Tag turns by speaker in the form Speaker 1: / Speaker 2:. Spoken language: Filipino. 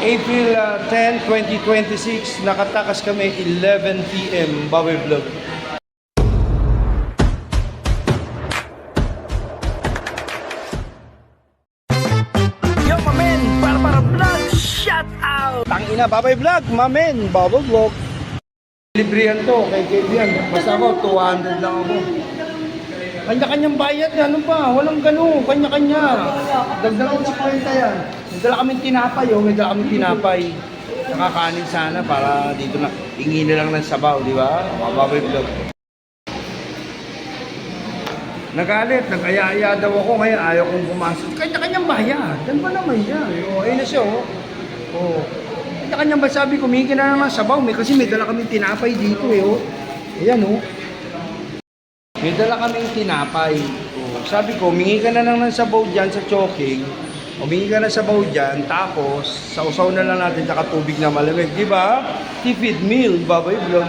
Speaker 1: April 10, 2026, nakatakas kami 11 p.m. Baboy Vlog. Yo, mamen! Para vlog! Shout out! Tangina, Baboy Vlog! Mamen! Baboy Vlog! Librihan to kay Kevin. Basta ako, 200 lang ako. Kanya-kanyang bayad, ano pa? Walang gano'n, kanya-kanya. Dagdag ko 50 yan. May dala kaming tinapay, oh. May dala kaming tinapay. Nakakanin sana para dito na. Hingi na lang ng sabaw, di ba? Baboy Vlog. Nagalit, nag-aya-aya daw ako ngayon. Ayaw kong pumasok. Kanya-kanyang bayad. Yan ba naman yan? Oh, ayun na siya, oh. Oh. Kanya-kanyang bayad. Sabi ko, humingi na lang ng sabaw. Kasi may dala kaming tinapay dito, eh, oh. Ayan, oh. May dala kaming tinapay. Oh, sabi ko, humingi ka na lang ng sabaw dyan sa choking. Humingi ka na sabaw dyan, tapos sausaw na lang natin tsaka tubig na malamig. Di ba? Tipid meal, Baboy Vlog.